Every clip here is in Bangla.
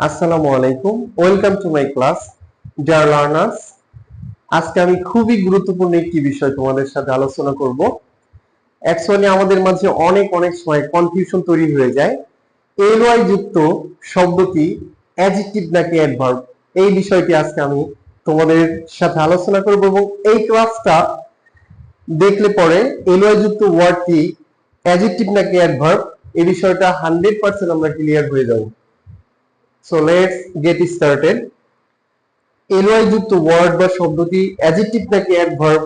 আসসালামু আলাইকুম, welcome to my class dear learners. আজকে আমি খুবই গুরুত্বপূর্ণ একটি বিষয় তোমাদের সাথে আলোচনা করব। অ্যাকচুয়ালি আমাদের মাঝে অনেক সময় কনফিউশন তৈরি হয়ে যায়, এলওয়াই যুক্ত শব্দটি অ্যাডজেক্টিভ নাকি অ্যাডভার্ব, এই বিষয়টি আজকে আমি তোমাদের সাথে আলোচনা করব এবং এই ক্লাসটা দেখলে পরে এলওয়াই যুক্ত ওয়ার্ডটি অ্যাডজেক্টিভ নাকি অ্যাডভার্ব এই বিষয়টা 100% আমরা ক্লিয়ার হয়ে যাব। So let's get started. LY যুক্ত ওয়ার্ড বা শব্দটি অ্যাডজেক্টিভ নাকি অ্যাডভার্ব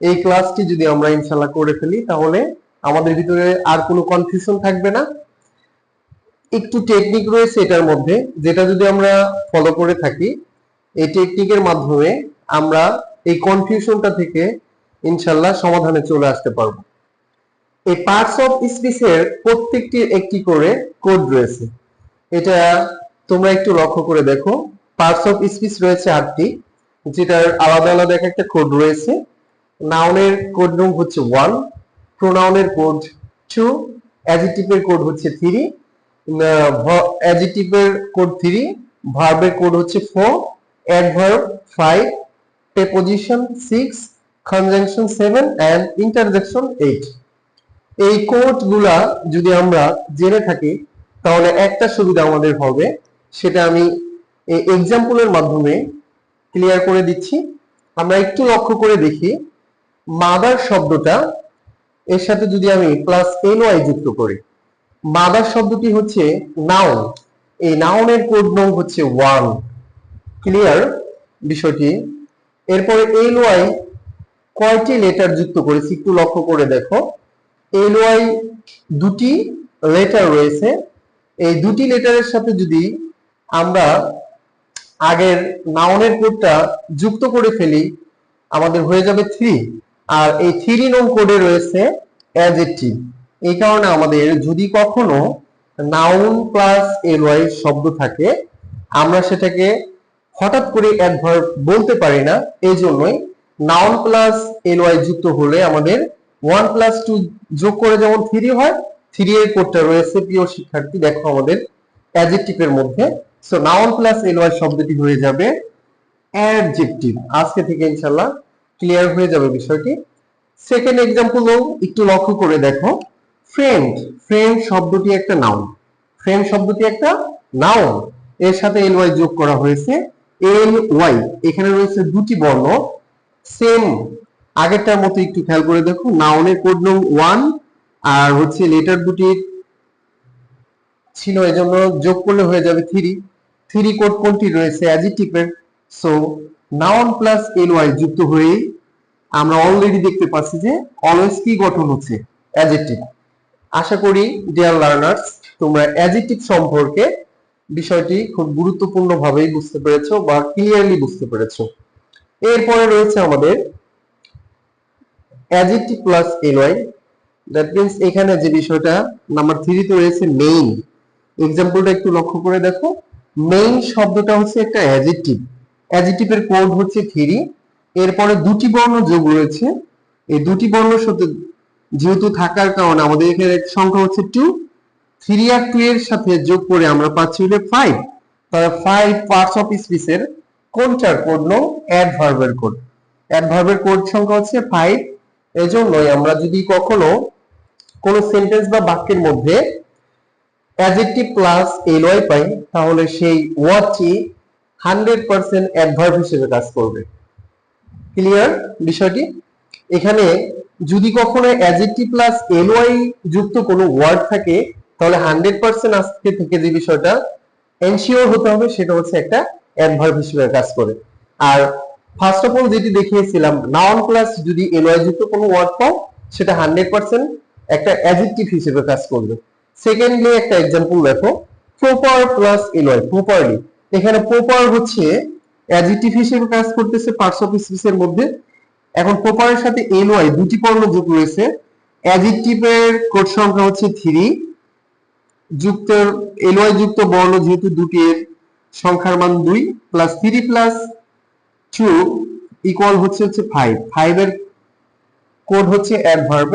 এই ক্লাসটি যদি আমরা ইনশাআল্লাহ করে ফেলি তাহলে আমাদের ভিতরে আর কোনো কনফিউশন থাকবে না। একটু টেকনিক রয়েছে এটার মধ্যে, যেটা যদি আমরা ফলো করে থাকি এই টেকনিকের মাধ্যমে আমরা এই কনফিউশনটা থেকে ইনশাআল্লাহ সমাধানে চলে আসতে পারবো। এই পার্টস অফ স্পিচের প্রত্যেকটির একটি করে কোড রয়েছে, এটা তোমরা একটু লক্ষ্য করে দেখো। পার্টস অফ স্পিচ রয়েছে 8টি, যেটার আলাদা আলাদা একটা কোড রয়েছে। নাউনের কোড রুম হচ্ছে 1, প্রোনাউনের কোড 2, অ্যাডজেক্টিভের কোড হচ্ছে 3, অ্যাডজেক্টিভের কোড 3, ভার্বের কোড হচ্ছে 4, adverb 5, preposition 6, conjunction 7 and interjection 8। এই কোডগুলা যদি আমরা জেনে থাকি তাহলে একটা সুবিধা আমাদের হবে, সেটা আমি এই এক্সাম্পলের মাধ্যমে ক্লিয়ার করে দিচ্ছি। আমরা একটু লক্ষ্য করে দেখি, মাদার শব্দটা এর সাথে যদি আমি প্লাস এলওয়াই যুক্ত করি, মাদার শব্দটি হচ্ছে নাউন, এই নাউনের কোড নং হচ্ছে 1। ক্লিয়ার বিষয়টি? এরপরে এলওয়াই কয়টি লেটার যুক্ত করেছি একটু লক্ষ্য করে দেখো। এলওয়াই দুটি লেটার রয়েছে, এই দুটি লেটারের সাথে যদি আমরা আগের নাউনের কোডটা যুক্ত করে ফেলি আমাদের হয়ে যাবে 3, আর এই 3 নং কোডে রয়েছে অ্যাডজেক্টিভ। এই কারণে আমাদের যদি কখনো নাউন প্লাস এলওয়াই শব্দ থাকে আমরা সেটাকে হঠাৎ করে অ্যাডভার্ব বলতে পারি না। এই জন্যই নাউন প্লাস এলওয়াই যুক্ত হলে আমাদের 1 প্লাস 2 যোগ করে যেমন 3 হয়, 3 এর কোডটা রয়েছে প্রিয় শিক্ষার্থী দেখো আমাদের অ্যাডজেক্টিভের মধ্যে। সো নাউন প্লাস এলওয়াই শব্দটি হয়ে যাবে অ্যাডজেক্টিভ। আজকে থেকে ইনশাআল্লাহ ক্লিয়ার হয়ে যাবে বিষয়টি। সেকেন্ড এক্সাম্পলও একটু লক্ষ্য করে দেখো। ফ্রেন্ড, ফ্রেন্ড শব্দটি একটা নাউন, ফ্রেন্ড শব্দটি একটা নাউন, এর সাথে এলওয়াই যোগ করা হয়েছে এল ওয়াই। এখানে রয়েছে দুটি বর্ণ, সেম আগেরটার মতো একটু খেয়াল করে দেখো। নাউনের কোড নং 1 আর হচ্ছে লেটার দুটি ছিল এজন্য যোগ করলে হয়ে যাবে 3। 3 কোড কোনটি রয়েছে অ্যাডজেক্টিভের। সো নাউন প্লাস এলওয়াই যুক্ত হয়ে আমরা অলরেডি দেখতে পাচ্ছি যে অলওয়েজ কি গঠন হচ্ছে অ্যাডজেক্টিভ। আশা করি ডিয়ার লার্নার্স তোমরা অ্যাডজেক্টিভ সম্পর্কে বিষয়টি খুব গুরুত্বপূর্ণ ভাবেই বুঝতে পেরেছো বা ক্লিয়ারলি বুঝতে পেরেছো। এরপরে রয়েছে আমাদের adjective plus LY, that means এখানে যে বিষয়টা নাম্বার 3 তে রয়েছে মেইন। এক্সাম্পলটা একটু লক্ষ্য করে দেখো। মেইন শব্দটা হচ্ছে একটা অ্যাডজেক্টিভ, অ্যাডজেক্টিভের কোড হচ্ছে 3, এরপরে দুটি বর্ণ যোগ রয়েছে। এই দুটি বর্ণের সাথে যেহেতু থাকার কারণে আমাদের এখানে সংখ্যা হচ্ছে 2, 3 আর 2 এর সাথে যোগ করে আমরা পাচ্ছি হলো 5। তাহলে 5 পার্টস অফ স্পিচের কোনটার কোড নো অ্যাডভার্বের কোড, অ্যাডভার্বের কোড সংখ্যা হচ্ছে 5। এজন্যই আমরা যদি কখনো কোন সেন্টেন্স বা বাক্যের মধ্যে অ্যাডজেক্টিভ প্লাস এলওয়াই পাই তাহলে সেই ওয়ার্ডটি 100% অ্যাডভার্ব হিসেবে কাজ করবে। ক্লিয়ার বিষয়টি? এখানে যদি কখনো অ্যাডজেক্টিভ প্লাস এলওয়াই যুক্ত কোনো ওয়ার্ড থাকে তাহলে 100% আজকে থেকে যে বিষয়টা এনশিওর হতে হবে সেটা হচ্ছে একটা অ্যাডভার্ব হিসেবে কাজ করে। আর ফার্স্ট অফ অল যেটি দেখিয়েছিলাম, নাউন প্লাস যদি এলওয়াই যুক্ত কোনো ওয়ার্ড পাও সেটা 100% একটা অ্যাডজেক্টিভ হিসেবে কাজ করবে। সেকেন্ডলি একটা एग्जांपल দেখো, প্রপার প্লাস এলওয়াই, প্রপারলি। এখানে প্রপার হচ্ছে অ্যাডজেক্টিভ হিসেবে কাজ করতেছে পার্টস অফ স্পিচের মধ্যে। এখন প্রপারের সাথে এলওয়াই দুটি বর্ণ যোগ রয়েছে, অ্যাডজেক্টিভের কোড সংখ্যা হচ্ছে 3, যুক্ত এলওয়াই যুক্ত বর্ণ যেহেতু দুটি এর সংখ্যার মান 2 প্লাস 3 প্লাস 2 ইকুয়াল হচ্ছে 5। 5 এর কোড হচ্ছে অ্যাডভার্ব।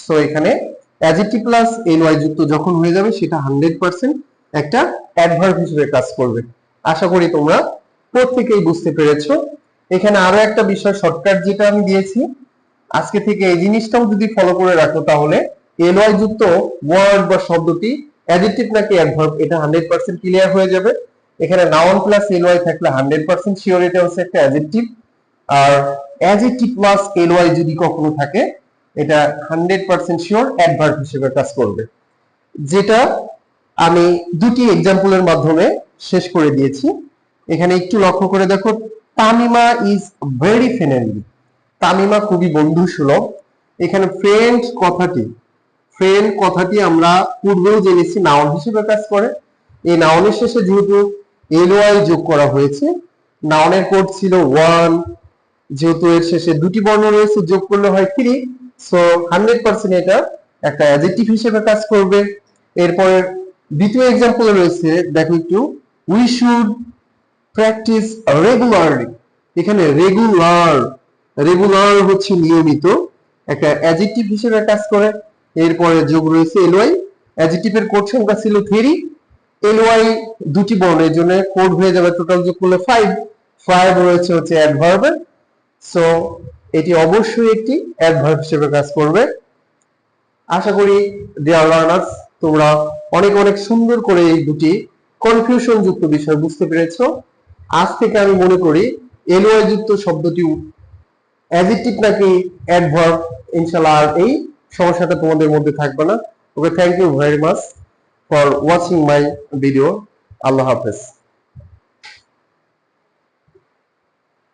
সো এখানে অ্যাডজেক্টিভ প্লাস এলওয়াই যুক্ত যখন হয়ে যাবে সেটা 100% একটা অ্যাডভার্ব হিসেবে কাজ করবে। আশা করি তোমরা প্রত্যেকেই বুঝতে পেরেছো। এখানে আরো একটা বিষয় শর্টকাট যেটা আমি দিয়েছি, আজকে থেকে এই জিনিসটাও যদি ফলো করে রাখো তাহলে এলওয়াই যুক্ত ওয়ার্ড বা শব্দটি অ্যাডজেক্টিভ নাকি অ্যাডভার্ব এটা 100% ক্লিয়ার হয়ে যাবে। এখানে নাউন প্লাস এলওয়াই থাকলে 100% শিওর এটা হচ্ছে একটা অ্যাডজেক্টিভ, আর অ্যাডজেক্টিভ প্লাস এলওয়াই যদি কখনো থাকে এটা 100% শিওর অ্যাডভার্ব হিসেবে কাজ করবে। যেটা আমি দুটি এক্সাম্পলের মাধ্যমে শেষ করে দিয়েছি। এখানে একটু লক্ষ্য করে দেখো, Tamima is very friendly. Tamima খুবই বন্ধু সুলভ। এখানে ফ্রেন্ড কথাটি আমরা পূর্বেও জেনেছি নাউন হিসেবে কাজ করে। এই নাউনের শেষে যেহেতু এলওয়াই যোগ করা হয়েছে, নাউনের কোড ছিল 1, যেহেতু এর শেষে দুটি বর্ণ রয়েছে যোগ করলে হয় 3, সো 100% এটা একটা অ্যাডজেক্টিভ হিসেবে কাজ করবে। এরপরে দ্বিতীয় এক্সাম্পল রয়েছে, দেখো একটু, উই শুড প্র্যাকটিস রেগুলারলি। এখানে রেগুলার হচ্ছে নিয়মিত, একটা অ্যাডজেক্টিভ হিসেবে কাজ করে। এরপরে যোগ রয়েছে এলওয়াই, অ্যাডজেক্টিভের কোড সংখ্যা ছিল 3, এলওয়াই দুটি বর্ণের জন্য কোড হয়ে যাবে টোটাল যোগ করলে 5 রয়েছে হচ্ছে অ্যাডভার্বের। সো এটি অবশ্যই একটি অ্যাডভার্ব হিসেবে কাজ করবে। আশা করি ডিয়ার লার্নার্স তোমরা অনেক অনেক সুন্দর করে এই দুটি কনফিউশন যুক্ত বিষয় বুঝতে পেরেছো। আজ থেকে আমি মনে করি এলওয়াই যুক্ত শব্দটি অ্যাডজেক্টিভ নাকি অ্যাডভার্ব ইনশাআল্লাহ আর এই সমস্যাটা তোমাদের মধ্যে থাকবে না। Okay, thank you very much for watching my video. আল্লাহ হাফেজ।